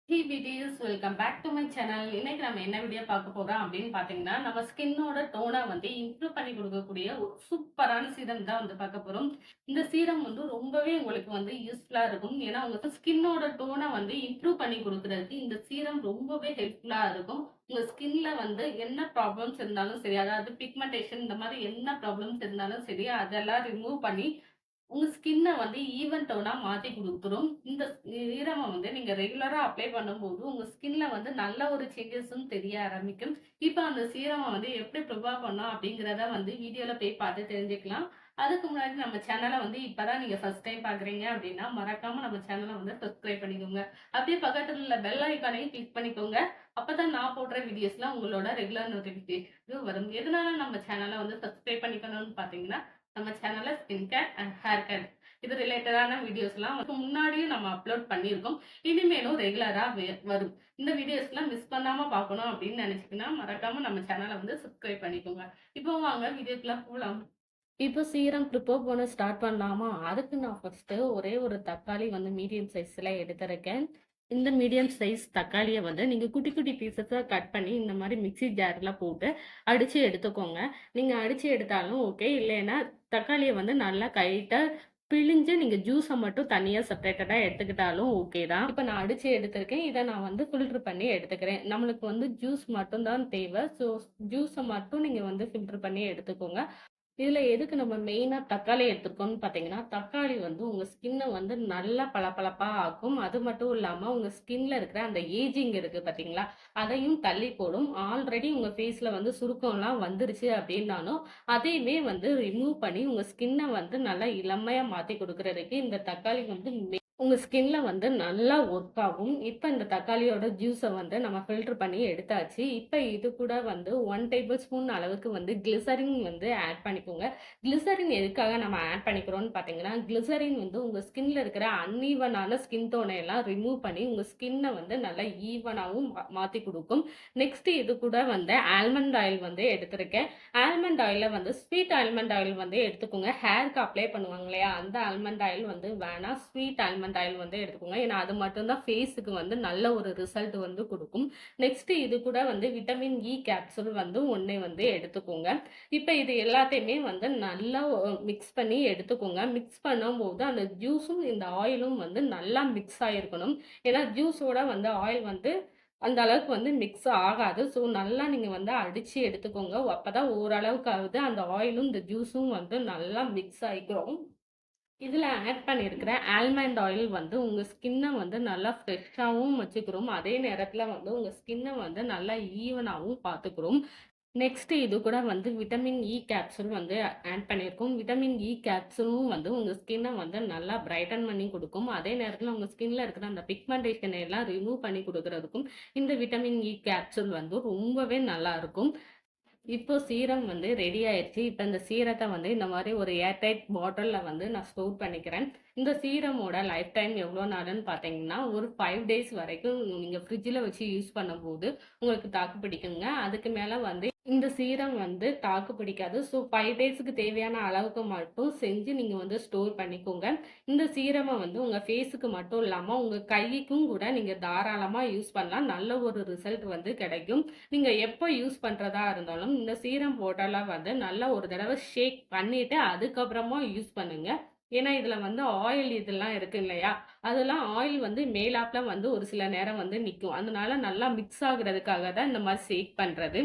Hey videos, welcome back to my channel. இன்னைக்கு நம்ம என்ன வீடியோ பார்க்க போறோம் அப்படின்னு பார்த்தீங்கன்னா, நம்ம ஸ்கின்னோட டோனை வந்து இம்ப்ரூவ் பண்ணி கொடுக்கக்கூடிய ஒரு சூப்பரான சீரம் தான் வந்து பார்க்க போறோம். இந்த சீரம் வந்து ரொம்பவே உங்களுக்கு வந்து யூஸ்ஃபுல்லா இருக்கும். ஏன்னா உங்க ஸ்கின்னோட டோனை வந்து இம்ப்ரூவ் பண்ணி கொடுக்கறதுக்கு இந்த சீரம் ரொம்பவே ஹெல்ப்ஃபுல்லா இருக்கும். உங்க ஸ்கின்ல வந்து என்ன ப்ராப்ளம்ஸ் இருந்தாலும் சரி, அதாவது பிக்மெண்டேஷன் இந்த மாதிரி என்ன ப்ராப்ளம்ஸ் இருந்தாலும் சரி, அதெல்லாம் ரிமூவ் பண்ணி உங்க ஸ்கின்ன வந்து ஈவன் டோனா மாத்தி குடுத்துரும். இந்த சீரம வந்து நீங்க ரெகுலரா அப்ளை பண்ணும்போது, உங்க ஸ்கின்ல வந்து நல்ல ஒரு சேஞ்சஸும் தெரிய ஆரம்பிக்கும். இப்ப அந்த சீரம வந்து எப்படி ப்ரிப்பேர் பண்ணலாம் அப்படிங்கிறத வந்து வீடியோல போய் பார்த்து தெரிஞ்சுக்கலாம். அதுக்கு முன்னாடி நம்ம சேனல வந்து இப்பதான் நீங்க ஃபர்ஸ்ட் டைம் பார்க்குறீங்க அப்படின்னா, மறக்காம நம்ம சேனல வந்து சப்ஸ்கிரைப் பண்ணிக்கோங்க. அப்படியே பக்கத்துல உள்ள பெல் ஐகானையும் கிளிக் பண்ணிக்கோங்க. அப்பதான் நான் போடுற வீடியோஸ்லாம் உங்களோட ரெகுலர் நோட்டிஃபிகேஷன் வரும். எதனால நம்ம சேனல வந்து சப்ஸ்கிரைப் பண்ணிக்கணும்னு பார்த்தீங்கன்னா, நம்ம சேனல்ல skin care and hair care இது ரிலேட்டடான வீடியோஸ்லாம் வந்து முன்னாடியும் நம்ம அப்லோட் பண்ணியிருக்கோம். இனிமேலும் ரெகுலரா வரும். இந்த வீடியோஸ்லாம் மிஸ் பண்ணாம பார்க்கணும் அப்படின்னு நினைச்சீங்கன்னா மறக்காம நம்ம சேனலை வந்து சப்ஸ்கிரைப் பண்ணிக்கோங்க. இப்போ வாங்க வீடியோக்குள்ள போலாம். இப்போ சீரம் ப்ரிப்பேர் பண்ண ஸ்டார்ட் பண்ணலாமா? அதுக்கு நான் ஃபர்ஸ்ட்டு ஒரே ஒரு தக்காளி வந்து மீடியம் சைஸ்ல எடுத்திருக்கேன். இந்த மீடியம் சைஸ் தக்காளிய வந்து நீங்க குட்டி குட்டி பீசஸா கட் பண்ணி இந்த மாரி மிக்ஸி ஜார்ல போட்டு அடிச்சு எடுத்துக்கோங்க. நீங்க அடிச்சு எடுத்தாலும் ஓகே. இல்லைன்னா தக்காளிய வந்து நல்லா கைட்ட பிழிஞ்சு நீங்க ஜூஸ மட்டும் தனியா செப்பரேட்டடா எடுத்துக்கிட்டாலும் ஓகே தான். இப்ப நான் அடிச்சு எடுத்திருக்கேன். இத நான் வந்து ஃபில்டர் பண்ணி எடுத்துக்கிறேன். நம்மளுக்கு வந்து ஜூஸ் மட்டும் தான் தேவை. ஸோ ஜூஸ மட்டும் நீங்க வந்து ஃபில்டர் பண்ணி எடுத்துக்கோங்க. இதுல எதுக்கு நம்ம மெயினா தக்காளி எடுத்துருக்கோம்னு பார்த்தீங்கன்னா, தக்காளி வந்து உங்க ஸ்கின்ன வந்து நல்லா பளபளப்பா ஆக்கும். அது மட்டும் இல்லாம உங்க ஸ்கின்ல இருக்கிற அந்த ஏஜிங் இருக்கு பார்த்தீங்களா, அதையும் தள்ளி போடும். ஆல்ரெடி உங்க ஃபேஸ்ல வந்து சுருக்கம்லாம் வந்துருச்சு அப்படின்னாலும், அதையுமே வந்து ரிமூவ் பண்ணி உங்க ஸ்கின்ன வந்து நல்லா இளமையா மாத்தி குடுக்குறதுக்கு இந்த தக்காளி வந்து உங்க ஸ்கின்ல வந்து நல்லா ஒர்க் ஆகும். இப்ப இந்த தக்காளியோட ஜூஸ வந்து நம்ம ஃபில்டர் பண்ணி எடுத்தாச்சு. இப்ப இது கூட வந்து 1 டேபிள் ஸ்பூன் அளவுக்கு வந்து கிளிசரின் வந்து ஆட் பண்ணிக்கோங்க. கிளிசரின் எதுக்காக நம்ம ஆட் பண்ணிக்கிறோம்னு பார்த்தீங்கன்னா, கிளிசரின் வந்து உங்க ஸ்கின்ல இருக்கிற அன்ஈவனான ஸ்கின் டோன எல்லாம் ரிமூவ் பண்ணி உங்க ஸ்கின்ன வந்து நல்லா ஈவனாவும் மாத்தி குடுக்கும். நெக்ஸ்ட் இது கூட வந்து ஆல்மண்ட் ஆயில் வந்து எடுத்திருக்கேன். ஆல்மண்ட் ஆயில்ல வந்து ஸ்வீட் ஆல்மண்ட் ஆயில் வந்து எடுத்துக்கோங்க. ஹேருக்கு அப்ளை பண்ணுவாங்க இல்லையா? அந்த ஆல்மண்ட் ஆயில் வந்து வேணாம். ஸ்வீட் ஆல்மண்ட் ஆயில் வந்து எடுத்துக்கோங்க. ஏன்னா அது மட்டும் தான் ஃபேஸுக்கு வந்து நல்ல ஒரு ரிசல்ட் வந்து குடுக்கும். நெக்ஸ்ட் இது கூட வந்து விட்டமின் இ கேப்சூல் வந்து 1 வந்து எடுத்துக்கோங்க. இப்ப இது எல்லாத்தையுமே வந்து நல்லா மிக்ஸ் பண்ணி எடுத்துக்கோங்க. மிக்ஸ் பண்ணும்போது அந்த ஜூஸும் இந்த ஆயிலும் வந்து நல்லா மிக்ஸ் ஆயிருக்கணும். ஏன்னா ஜூஸோட வந்து ஆயில் வந்து அந்த அளவுக்கு வந்து மிக்ஸ் ஆகாது. ஸோ நல்லா நீங்க வந்து அடிச்சு எடுத்துக்கோங்க. அப்பதான் ஓரளவுக்காவது அந்த ஆயிலும், இந்த ஜூஸும் வந்து நல்லா மிக்ஸ் ஆயிக்கும். இதுல ஆட் பண்ணியிருக்கிற ஆல்மண்ட் ஆயில் வந்து உங்க ஸ்கின்ன வந்து நல்லா ஃப்ரெஷ்ஷாவும் வச்சுக்கிறோம். அதே நேரத்துல வந்து உங்க ஸ்கின்ன வந்து நல்லா ஈவனாவும் பார்த்துக்கிறோம். நெக்ஸ்ட் இது கூட வந்து விட்டமின் இ கேப்சூல் வந்து ஆட் பண்ணியிருக்கோம். விட்டமின் இ கேப்சூலும் வந்து உங்க ஸ்கின்ன வந்து நல்லா பிரைட்டன் பண்ணி குடுக்கும். அதே நேரத்துல உங்க ஸ்கின்ல இருக்கிற அந்த பிக்மெண்டேஷன் எல்லாம் ரிமூவ் பண்ணி குடுக்குறதுக்கும் இந்த விட்டமின் இ கேப்சூல் வந்து ரொம்பவே நல்லா இருக்கும். இப்போ சீரம் வந்து ரெடி ஆயிருச்சு. இப்ப இந்த சீரத்த வந்து இந்த மாரி ஒரு ஏர்டைட் பாட்டில்ல வந்து நான் ஸ்டோர் பண்ணிக்கிறேன். இந்த சீரமோட லைஃப் டைம் எவ்வளோ நாளுன்னு பார்த்தீங்கன்னா, ஒரு 5 டேஸ் வரைக்கும் நீங்க ஃப்ரிட்ஜ்ல வச்சு யூஸ் பண்ணும்போது உங்களுக்கு தாக்கு பிடிக்குங்க. அதுக்கு மேல வந்து இந்த சீரம் வந்து தாக்கு பிடிக்காது. ஸோ 5 டேஸ்க்கு தேவையான அளவுக்கு மட்டும் செஞ்சு நீங்க வந்து ஸ்டோர் பண்ணிக்கோங்க. இந்த சீரம வந்து உங்க ஃபேஸுக்கு மட்டும் இல்லாம, உங்க கைக்கும் கூட நீங்க தாராளமா யூஸ் பண்ணலாம். நல்ல ஒரு ரிசல்ட் வந்து கிடைக்கும். நீங்க எப்போ யூஸ் பண்றதா இருந்தாலும், இந்த சீரம் போட்டாலாம் வந்து நல்லா ஒரு தடவ ஷேக் பண்ணிட்டு, அதுக்கப்புறமா யூஸ் பண்ணுங்க. ஏன்னா, இதுல வந்து ஆயில் இதெல்லாம் இருக்கு இல்லையா? அதெல்லாம் ஆயில் வந்து மேலாப்ல வந்து ஒரு சில நேரம் வந்து நிக்கும். அதனால நல்லா மிக்ஸ் ஆகுறதுக்காக தான் இந்த மாரி ஷேக் பண்றது.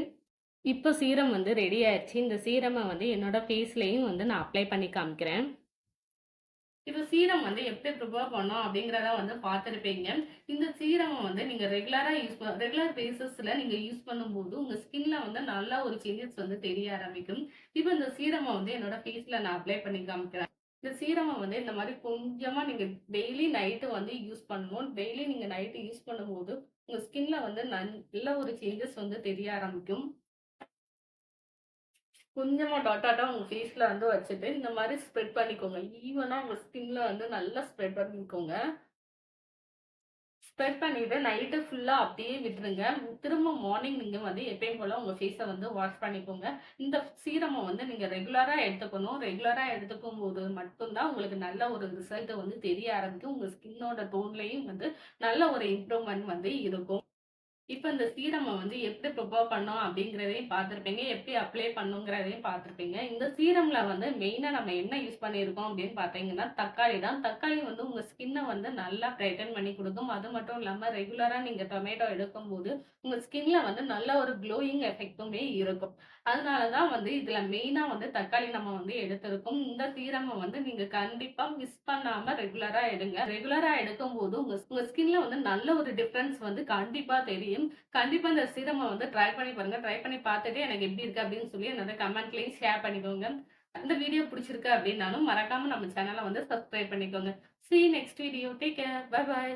இப்போ சீரம் வந்து ரெடி ஆயிருச்சு. இந்த சீரம வந்து என்னோட ஃபேஸ்லயும் வந்து நான் அப்ளை பண்ணி காமிக்கிறேன். இப்ப சீரம் வந்து எப்படி ப்ரிப்பேர் பண்ணோம் அப்படிங்கிறத வந்து பார்த்துருப்பீங்க. இந்த சீரம வந்து நீங்க ரெகுலர் பேசிஸ்ல நீங்க யூஸ் பண்ணும்போது, உங்க ஸ்கின்ல வந்து நல்ல ஒரு சேஞ்சஸ் வந்து தெரிய ஆரம்பிக்கும். இப்ப இந்த சீரம வந்து என்னோட ஃபேஸ்ல நான் அப்ளை பண்ணி காமிக்கிறேன். இந்த சீரம வந்து இந்த மாரி கொஞ்சமா நீங்க டெய்லி நைட்டு வந்து யூஸ் பண்ணணும். டெய்லி நீங்க நைட்டு யூஸ் பண்ணும்போது, உங்க ஸ்கின்ல வந்து நல்ல ஒரு சேஞ்சஸ் வந்து தெரிய ஆரம்பிக்கும். கொஞ்சமா டாட்டா உங்க ஃபேஸ்ல வந்து வச்சுட்டு, இந்த மாரி ஸ்ப்ரெட் பண்ணிக்கோங்க. ஈவனா உங்க ஸ்கின்ல வந்து நல்லா ஸ்ப்ரெட் பண்ணிக்கோங்க. ஸ்ப்ரெட் பண்ணிட்டு நைட்டு ஃபுல்லா அப்படியே விட்டுருங்க. திரும்ப மார்னிங் நீங்க வந்து எப்பயும் போல உங்க ஃபேஸ வந்து வாஷ் பண்ணிக்கோங்க. இந்த சீரம வந்து நீங்க ரெகுலரா எடுத்துக்கணும். ரெகுலரா எடுத்துக்கும்போது மட்டும் தான் உங்களுக்கு நல்ல ஒரு ரிசல்ட் வந்து தெரிய ஆரம்பிக்கும். உங்க ஸ்கின்னோட டோன்லயும் வந்து நல்ல ஒரு இம்ப்ரூவ்மெண்ட் வந்து இருக்கும். இப்ப இந்த சீரம வந்து எப்படி ப்ரிப்பேர் பண்ணோம் அப்படிங்கிறதையும் பார்த்திருப்பீங்க. எப்படி அப்ளை பண்ணுங்கிறதையும் பார்த்திருப்பீங்க. இந்த சீரம்ல வந்து மெயினா நம்ம என்ன யூஸ் பண்ணியிருக்கோம் அப்படின்னு பார்த்தீங்கன்னா, தக்காளி தான். தக்காளி வந்து உங்க ஸ்கின்ன வந்து நல்லா பிரைட்டன் பண்ணி குடுக்கும். அது மட்டும் இல்லாம ரெகுலரா நீங்க டொமேட்டோ எடுக்கும்போது, உங்க ஸ்கின்ல வந்து நல்ல ஒரு க்ளோயிங் எஃபெக்ட்டுமே இருக்கும். அதனால தான் வந்து இதுல மெயினா வந்து தக்காளி நம்ம வந்து எடுத்திருக்கோம். இந்த சீரம வந்து நீங்க கண்டிப்பா மிஸ் பண்ணாம ரெகுலரா எடுங்க. ரெகுலரா எடுக்கும்போது உங்க ஸ்கின்ல வந்து நல்ல ஒரு டிஃபரன்ஸ் வந்து கண்டிப்பா தெரியும். கண்டிப்பா இந்த சீரம வந்து ட்ரை பண்ணி பாருங்க. ட்ரை பண்ணி பார்த்துட்டு எனக்கு எப்படி இருக்கு அப்படின்னு சொல்லி என்னோட கமெண்ட்லயும் ஷேர் பண்ணிக்கோங்க. இந்த வீடியோ பிடிச்சிருக்கு அப்படின்னாலும் மறக்காம நம்ம சேனல வந்து சப்ஸ்கிரைப் பண்ணிக்கோங்க. See you next video. Take care. Bye bye.